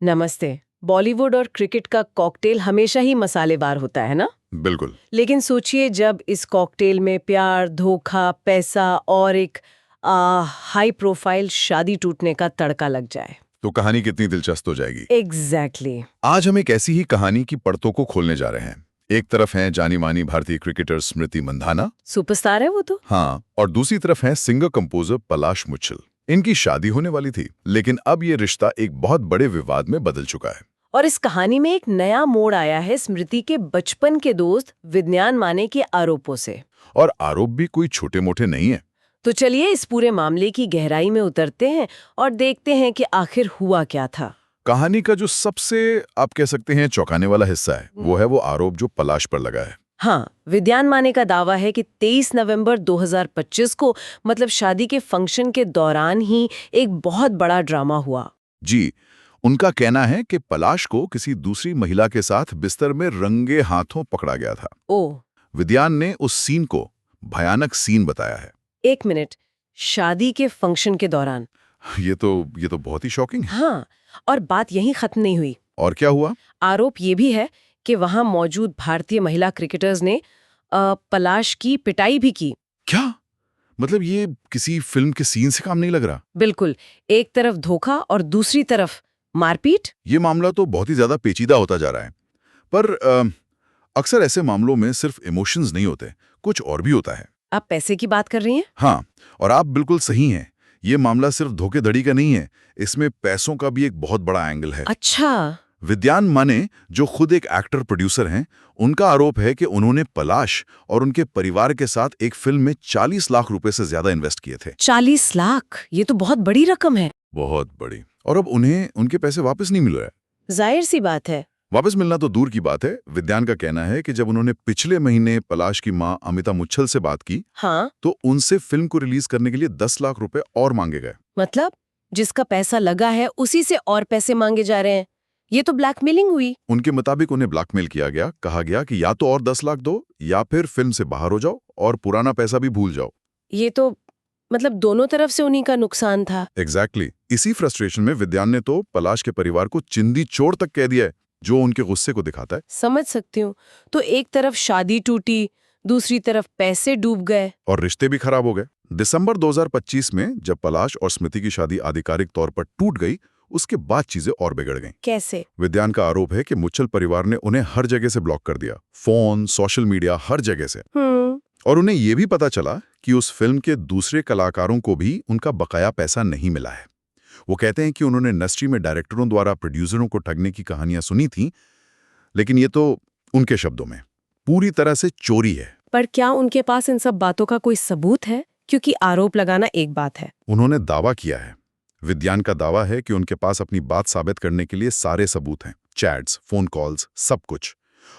नमस्ते। बॉलीवुड और क्रिकेट का कॉकटेल हमेशा ही मसालेदार होता है ना? बिल्कुल। लेकिन सोचिए जब इस कॉकटेल में प्यार, धोखा, पैसा और एक हाई प्रोफाइल शादी टूटने का तड़का लग जाए। तो कहानी कितनी दिलचस्प हो जाएगी। एग्जैक्टली। आज हम एक ऐसी ही कहानी की परतों को खोलने जा रहे हैं। एक तरफ है जानी मानी भारतीय क्रिकेटर स्मृति मंधाना। सुपरस्टार है वो तो। हाँ, और दूसरी तरफ है सिंगर कंपोजर पलाश मुच्छल। इनकी शादी होने वाली थी, लेकिन अब ये रिश्ता एक बहुत बड़े विवाद में बदल चुका है। और इस कहानी में एक नया मोड़ आया है स्मृति के बचपन के दोस्त विज्ञान माने के आरोपों से। और आरोप भी कोई छोटे मोटे नहीं है। तो चलिए इस पूरे मामले की गहराई में उतरते हैं और देखते हैं कि आखिर हुआ क्या था। कहानी का जो सबसे आप कह सकते हैं चौंकाने वाला हिस्सा है, वो है वो आरोप जो पलाश पर लगा है। हाँ, विज्ञान माने का दावा है कि 23 नवंबर 2025 को मतलब शादी के फंक्शन के दौरान ही एक बहुत बड़ा ड्रामा हुआ। जी, उनका कहना है कि पलाश को किसी दूसरी महिला के साथ बिस्तर में रंगे हाथों पकड़ा गया था। ओह, विद्यान ने उस सीन को भयानक सीन बताया है। एक मिनट, शादी के फंक्शन के दौरान? ये तो बहुत ही शॉकिंग है। हाँ, और बात यहीं खत्म नहीं हुई। और क्या हुआ? आरोप ये भी है कि वहां मौजूद भारतीय महिला क्रिकेटर्स ने पलाश की पिटाई भी की। क्या मतलब ये किसी फिल्म के सीन से काम नहीं लग रहा। बिल्कुल, एक तरफ धोखा और दूसरी तरफ मारपीट। ये मामला तो बहुत ही ज्यादा पेचीदा होता जा रहा है। पर अक्सर ऐसे मामलों में सिर्फ इमोशंस नहीं होते, कुछ और भी होता है। आप पैसे की बात कर रही हैं? हाँ, और आप बिल्कुल सही हैं। ये मामला सिर्फ धोखेधड़ी का नहीं है, इसमें पैसों का भी एक बहुत बड़ा एंगल है। अच्छा। विद्यान माने, जो खुद एक एक्टर प्रोड्यूसर हैं, उनका आरोप है कि उन्होंने पलाश और उनके परिवार के साथ एक फिल्म में 40 लाख रुपए से ज्यादा इन्वेस्ट किए थे। 40 लाख? ये तो बहुत बड़ी रकम है। बहुत बड़ी। और अब उन्हें उनके पैसे वापस नहीं मिल रहे। जाहिर सी बात है। वापस मिलना तो दूर की बात है। विद्यान का कहना है कि जब उन्होंने पिछले महीने पलाश की मां अमिता मुच्छल से बात की, हाँ, तो उनसे फिल्म को रिलीज करने के लिए 10 लाख रुपए और मांगे गए। मतलब जिसका पैसा लगा है उसी से और पैसे मांगे जा रहे हैं। ये तो ब्लैकमेलिंग हुई। उनके मुताबिक उन्हें ब्लैकमेल किया गया, कहा गया कि या तो और 10 लाख दो या फिर फिल्म से बाहर हो जाओ और पुराना पैसा भी भूल जाओ। ये तो मतलब दोनों तरफ से उन्हीं का नुकसान था। एग्जैक्टली। इसी फ्रस्ट्रेशन में विद्यान ने तो पलाश के परिवार को चिंदी चोर तक कह दिया है, जो उनके गुस्से को दिखाता है। समझ सकती हूँ। तो एक तरफ शादी टूटी, दूसरी तरफ पैसे डूब गए। और रिश्ते भी खराब हो गए। दिसंबर 2025 में जब पलाश और स्मृति की शादी आधिकारिक तौर पर टूट गई, उसके बाद चीजें और बिगड़ गईं। कैसे? विद्यान का आरोप है कि मुच्छल परिवार ने उन्हें हर जगह से ब्लॉक कर दिया, फोन, सोशल मीडिया, हर जगह से। और उन्हें यह भी पता चला कि उस फिल्म के दूसरे कलाकारों को भी उनका बकाया पैसा नहीं मिला है। वो कहते हैं कि उन्होंने इंडस्ट्री में डायरेक्टरों द्वारा प्रोड्यूसरों को ठगने की कहानियां सुनी थी, लेकिन ये तो उनके शब्दों में पूरी तरह से चोरी है। पर क्या उनके पास इन सब बातों का कोई सबूत है? क्योंकि आरोप लगाना एक बात है। उन्होंने दावा किया है। विद्यान का दावा है कि उनके पास अपनी बात साबित करने के लिए सारे सबूत हैं, चैट्स, फोन कॉल्स, सब कुछ।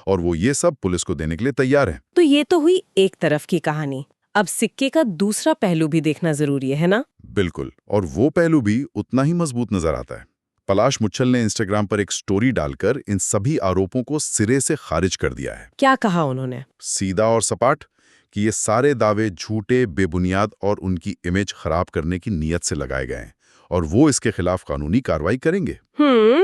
और वो ये सब पुलिस को देने के लिए तैयार हैं। तो ये तो हुई एक तरफ की कहानी। अब सिक्के का दूसरा पहलू भी देखना जरूरी है ना? बिल्कुल, और वो पहलू भी उतना ही मजबूत नजर आता है। पलाश मुच्छल ने इंस्टाग्राम पर एक स्टोरी डालकर इन सभी आरोपों को सिरे से खारिज कर दिया है। क्या कहा उन्होंने? सीधा और सपाट कि ये सारे दावे झूठे, बेबुनियाद और उनकी इमेज खराब करने की नीयत से लगाए गए हैं और वो इसके खिलाफ कानूनी कार्रवाई करेंगे।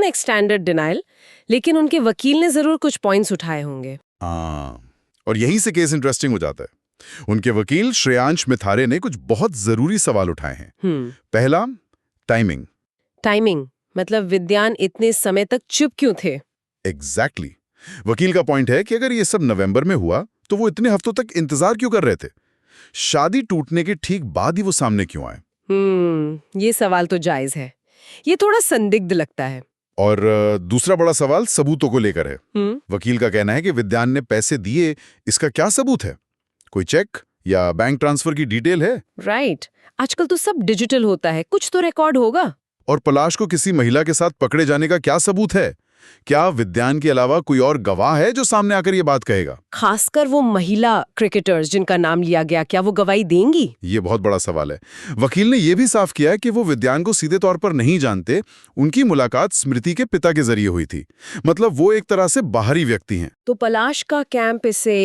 एक स्टैंडर्ड डिनायल। लेकिन उनके वकील ने जरूर कुछ पॉइंट्स उठाए होंगे। हाँ, और यहीं से केस इंटरेस्टिंग हो जाता है। उनके वकील श्रेयांश मिथारे ने कुछ बहुत जरूरी सवाल उठाए हैं। पहला, टाइमिंग। टाइमिंग मतलब विद्यान इतने समय तक चुप क्यों थे? एग्जैक्टली। वकील का पॉइंट है कि अगर ये सब नवंबर में हुआ तो वो इतने हफ्तों तक इंतजार क्यों कर रहे थे? शादी टूटने के ठीक बाद ही वो सामने क्यों आए? ये सवाल तो जायज है। ये थोड़ा संदिग्ध लगता है। और दूसरा बड़ा सवाल सबूतों को लेकर है। वकील का कहना है कि विद्यान ने पैसे दिए, इसका क्या सबूत है? कोई चेक या बैंक ट्रांसफर की डिटेल है? राइट। आजकल तो सब डिजिटल होता है, कुछ तो रिकॉर्ड होगा। और पलाश को किसी महिला के साथ पकड़े जाने का क्या सबूत है? क्या विद्यान के अलावा कोई और गवाह है जो सामने आकर ये बात कहेगा? खासकर वो महिला क्रिकेटर्स जिनका नाम लिया गया, क्या वो गवाही देंगी? ये बहुत बड़ा सवाल है। वकील ने यह भी साफ किया है कि वो विद्यान को सीधे तौर पर नहीं जानते। उनकी मुलाकात स्मृति के पिता के जरिए हुई थी। मतलब वो एक तरह से बाहरी व्यक्ति हैं। तो पलाश का कैंप इसे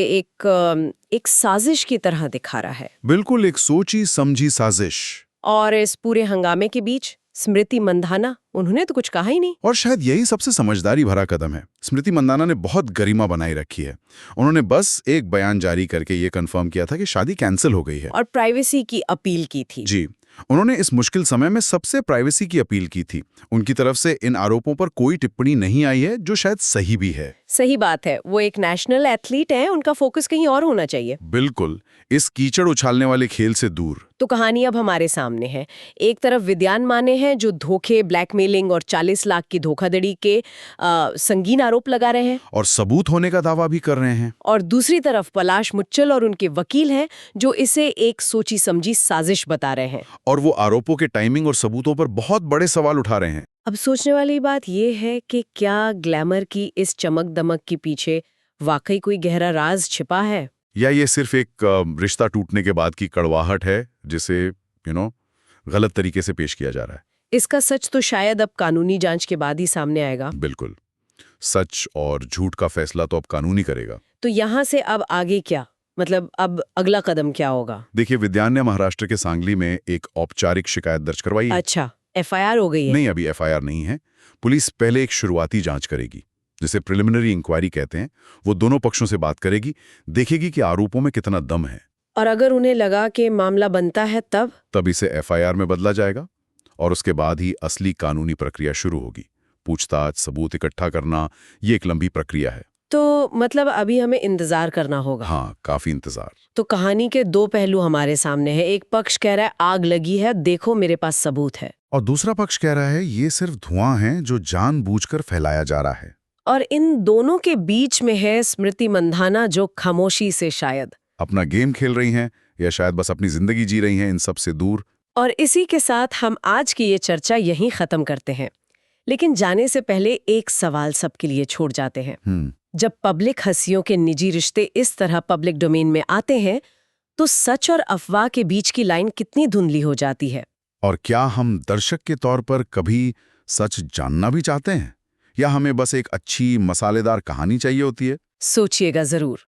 एक साजिश की तरह दिखा रहा है। बिल्कुल, एक सोची समझी साजिश। और इस पूरे हंगामे के बीच स्मृति मंधाना, उन्होंने तो कुछ कहा ही नहीं। और शायद यही सबसे समझदारी भरा कदम है। स्मृति मंदाना ने बहुत गरिमा बनाई रखी है। उन्होंने बस एक बयान जारी करके ये कंफर्म किया था कि शादी कैंसिल हो गई है और प्राइवेसी की अपील की थी। जी, उन्होंने इस मुश्किल समय में सबसे प्राइवेसी की अपील की थी। उनकी तरफ से इन आरोपों पर कोई टिप्पणी नहीं आई है, जो शायद सही भी है। सही बात है, वो एक नेशनल एथलीट हैं, उनका फोकस कहीं और होना चाहिए। बिल्कुल, इस कीचड़ उछालने वाले खेल से दूर। तो कहानी अब हमारे सामने है। एक तरफ विद्यान माने हैं जो धोखे, ब्लैकमेलिंग और 40 लाख की धोखाधड़ी के संगीन आरोप लगा रहे हैं और सबूत होने का दावा भी कर रहे हैं। और दूसरी तरफ पलाश मुच्छल और उनके वकील हैं जो इसे एक सोची समझी साजिश बता रहे हैं। और वो आरोपों के टाइमिंग और सबूतों पर बहुत बड़े सवाल उठा रहे हैं। अब सोचने वाली बात यह है कि क्या ग्लैमर की इस चमक दमक के पीछे वाकई कोई गहरा राज छिपा है, या ये सिर्फ एक रिश्ता टूटने के बाद की कड़वाहट है जिसे गलत तरीके से पेश किया जा रहा है। इसका सच तो शायद अब कानूनी जांच के बाद ही सामने आएगा। बिल्कुल, सच और झूठ का फैसला तो अब कानून ही करेगा। तो यहाँ से अब आगे क्या, मतलब अब अगला कदम क्या होगा? देखिए, विद्यान ने महाराष्ट्र के सांगली में एक औपचारिक शिकायत दर्ज करवाई है। अच्छा, एफआईआर हो गई है? नहीं, अभी एफआईआर नहीं है। पुलिस पहले एक शुरुआती जांच करेगी, जिसे प्रिलिमिनरी इंक्वायरी कहते हैं। वो दोनों पक्षों से बात करेगी, देखेगी कि आरोपों में कितना दम है। और अगर उन्हें लगा कि मामला बनता है तब इसे एफआईआर में बदला जाएगा और उसके बाद ही असली कानूनी प्रक्रिया शुरू होगी। पूछताछ, सबूत इकट्ठा करना, ये एक लंबी प्रक्रिया है। तो मतलब अभी हमें इंतजार करना होगा। हाँ, काफी इंतजार। तो कहानी के दो पहलू हमारे सामने हैं। एक पक्ष कह रहा है आग लगी है, देखो मेरे पास सबूत है, और दूसरा पक्ष कह रहा है ये सिर्फ धुआं है जो जानबूझकर फैलाया जा रहा है। और इन दोनों के बीच में है स्मृति मंधाना, जो खामोशी से शायद अपना गेम खेल रही हैं या शायद बस अपनी जिंदगी जी रही हैं इन सब से दूर। और इसी के साथ हम आज की ये चर्चा यहीं खत्म करते हैं। लेकिन जाने से पहले एक सवाल सबके लिए छोड़ जाते हैं। जब पब्लिक हंसियों के निजी रिश्ते इस तरह पब्लिक डोमेन में आते हैं तो सच और अफवाह के बीच की लाइन कितनी धुंधली हो जाती है। और क्या हम दर्शक के तौर पर कभी सच जानना भी चाहते हैं, या हमें बस एक अच्छी मसालेदार कहानी चाहिए होती है? सोचिएगा जरूर।